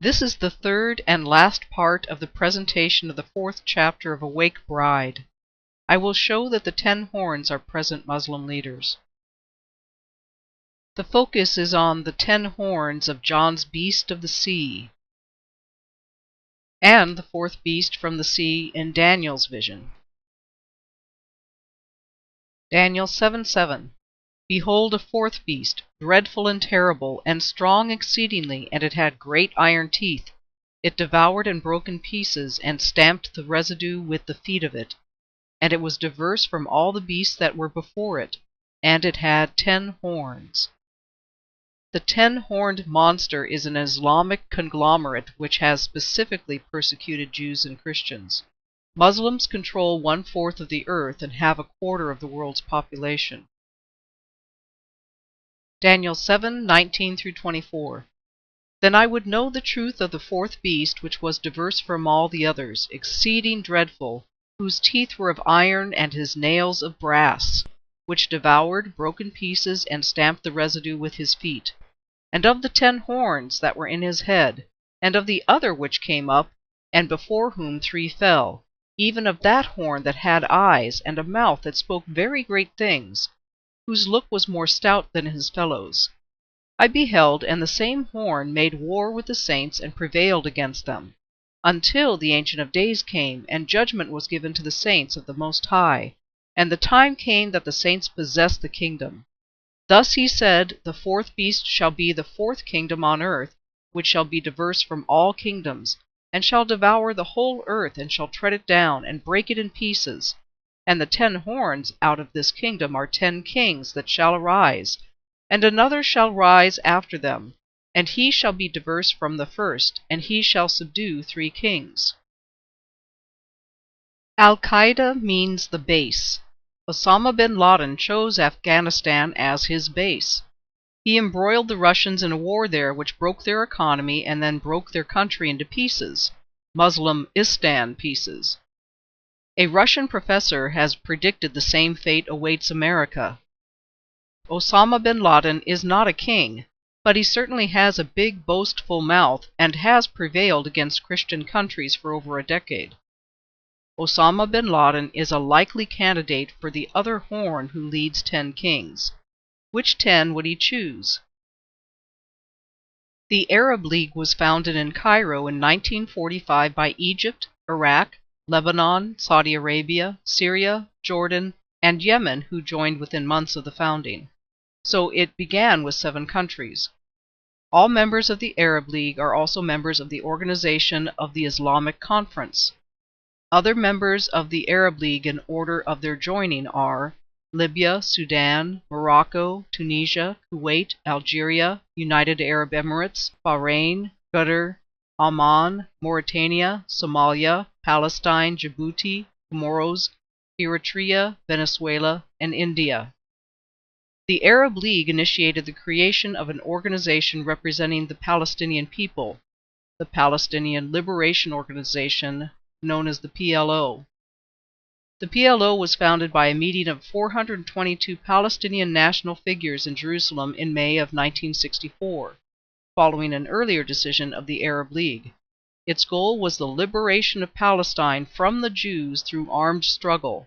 This is the third and last part of the presentation of the fourth chapter of Awake Bride. I will show that the 10 horns are present Muslim leaders. The focus is on the 10 horns of John's beast of the sea, and the fourth beast from the sea in Daniel's vision. Daniel 7:7. Behold, a fourth beast, dreadful and terrible, and strong exceedingly, and it had great iron teeth. It devoured and broke in pieces, and stamped the residue with the feet of it. And it was diverse from all the beasts that were before it, and it had 10 horns. The 10-horned monster is an Islamic conglomerate which has specifically persecuted Jews and Christians. Muslims control 1/4 of the earth and have 1/4 of the world's population. Daniel 7:19-24. Then I would know the truth of the fourth beast, which was diverse from all the others, exceeding dreadful, whose teeth were of iron and his nails of brass, which devoured, broke in pieces, and stamped the residue with his feet. And of the 10 horns that were in his head, and of the other which came up, and before whom 3 fell, even of that horn that had eyes, and a mouth that spoke very great things, whose look was more stout than his fellows. I beheld, and the same horn made war with the saints and prevailed against them, until the Ancient of Days came, and judgment was given to the saints of the Most High, and the time came that the saints possessed the kingdom. Thus he said, the fourth beast shall be the 4th kingdom on earth, which shall be diverse from all kingdoms, and shall devour the whole earth, and shall tread it down, and break it in pieces. And the 10 horns out of this kingdom are 10 kings that shall arise, and another shall rise after them, and he shall be diverse from the first, and he shall subdue 3 kings. Al-Qaeda means the base. Osama bin Laden chose Afghanistan as his base. He embroiled the Russians in a war there which broke their economy and then broke their country into pieces, Muslim-istan pieces. A Russian professor has predicted the same fate awaits America. Osama bin Laden is not a king, but he certainly has a big boastful mouth and has prevailed against Christian countries for over a decade. Osama bin Laden is a likely candidate for the other horn who leads 10 kings. Which 10 would he choose? The Arab League was founded in Cairo in 1945 by Egypt, Iraq, Lebanon, Saudi Arabia, Syria, Jordan, and Yemen, who joined within months of the founding. So it began with 7 countries. All members of the Arab League are also members of the Organization of the Islamic Conference. Other members of the Arab League in order of their joining are Libya, Sudan, Morocco, Tunisia, Kuwait, Algeria, United Arab Emirates, Bahrain, Qatar, Oman, Mauritania, Somalia, Palestine, Djibouti, Comoros, Eritrea, Venezuela, and India. The Arab League initiated the creation of an organization representing the Palestinian people, the Palestinian Liberation Organization, known as the PLO. The PLO was founded by a meeting of 422 Palestinian national figures in Jerusalem in May of 1964, following an earlier decision of the Arab League. Its goal was the liberation of Palestine from the Jews through armed struggle.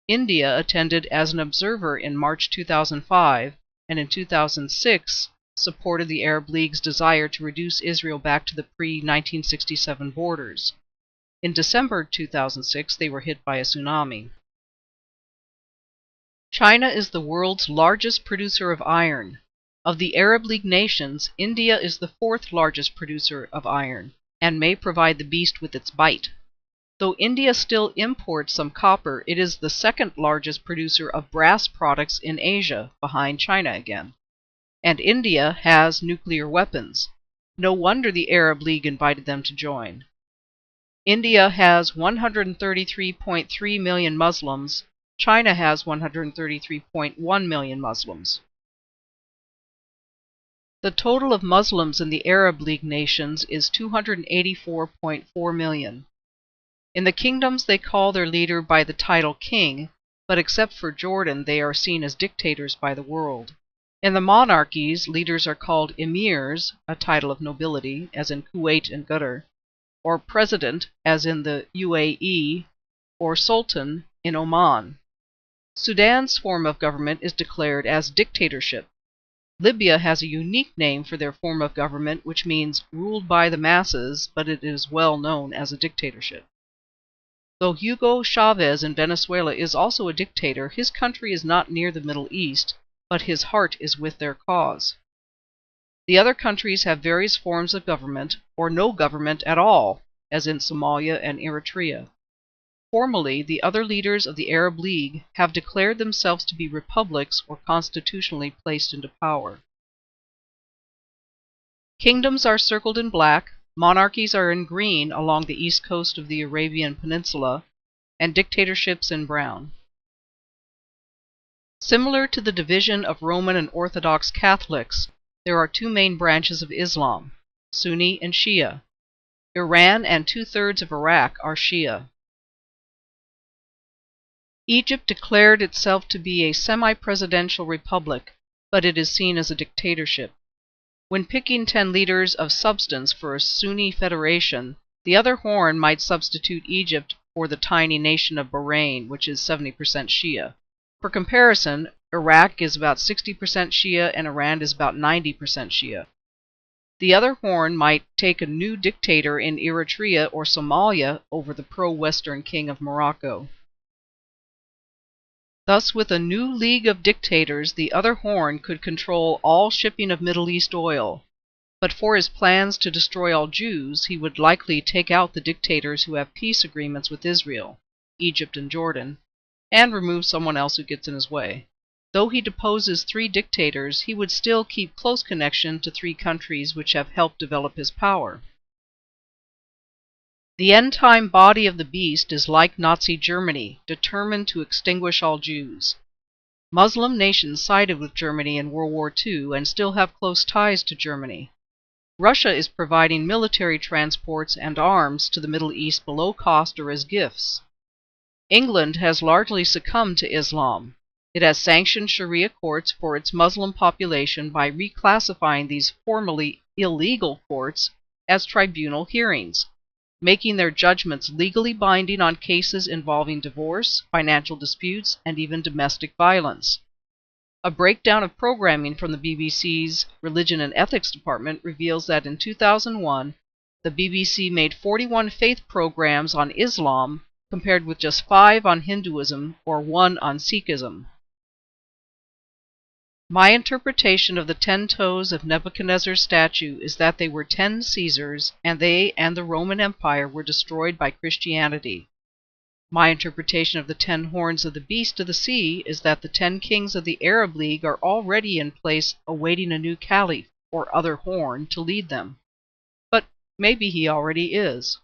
India attended as an observer in March 2005, and in 2006 supported the Arab League's desire to reduce Israel back to the pre-1967 borders. In December 2006, they were hit by a tsunami. China is the world's largest producer of iron. Of the Arab League nations, India is the 4th largest producer of iron, and may provide the beast with its bite. Though India still imports some copper, it is the 2nd largest producer of brass products in Asia, behind China again. And India has nuclear weapons. No wonder the Arab League invited them to join. India has 133.3 million Muslims. China has 133.1 million Muslims. The total of Muslims in the Arab League nations is 284.4 million. In the kingdoms they call their leader by the title king, but except for Jordan they are seen as dictators by the world. In the monarchies, leaders are called emirs, a title of nobility, as in Kuwait and Qatar, or president, as in the UAE, or sultan in Oman. Sudan's form of government is declared as dictatorship. Libya has a unique name for their form of government, which means ruled by the masses, but it is well known as a dictatorship. Though Hugo Chavez in Venezuela is also a dictator, his country is not near the Middle East, but his heart is with their cause. The other countries have various forms of government, or no government at all, as in Somalia and Eritrea. Formally, the other leaders of the Arab League have declared themselves to be republics or constitutionally placed into power. Kingdoms are circled in black, monarchies are in green along the east coast of the Arabian Peninsula, and dictatorships in brown. Similar to the division of Roman and Orthodox Catholics, there are two main branches of Islam, Sunni and Shia. Iran and two-thirds of Iraq are Shia. Egypt declared itself to be a semi-presidential republic, but it is seen as a dictatorship. When picking 10 leaders of substance for a Sunni federation, the other horn might substitute Egypt for the tiny nation of Bahrain, which is 70% Shia. For comparison, Iraq is about 60% Shia and Iran is about 90% Shia. The other horn might take a new dictator in Eritrea or Somalia over the pro-Western king of Morocco. Thus, with a new league of dictators, the other horn could control all shipping of Middle East oil. But for his plans to destroy all Jews, he would likely take out the dictators who have peace agreements with Israel, Egypt and Jordan, and remove someone else who gets in his way. Though he deposes 3 dictators, he would still keep close connection to 3 countries which have helped develop his power. The end-time body of the beast is like Nazi Germany, determined to extinguish all Jews. Muslim nations sided with Germany in World War II and still have close ties to Germany. Russia is providing military transports and arms to the Middle East below cost or as gifts. England has largely succumbed to Islam. It has sanctioned Sharia courts for its Muslim population by reclassifying these formerly illegal courts as tribunal hearings, making their judgments legally binding on cases involving divorce, financial disputes, and even domestic violence. A breakdown of programming from the BBC's Religion and Ethics Department reveals that in 2001, the BBC made 41 faith programs on Islam, compared with just 5 on Hinduism or 1 on Sikhism. My interpretation of the 10 toes of Nebuchadnezzar's statue is that they were 10 Caesars, and they and the Roman Empire were destroyed by Christianity. My interpretation of the 10 horns of the beast of the sea is that the 10 kings of the Arab League are already in place awaiting a new caliph, or other horn, to lead them. But maybe he already is.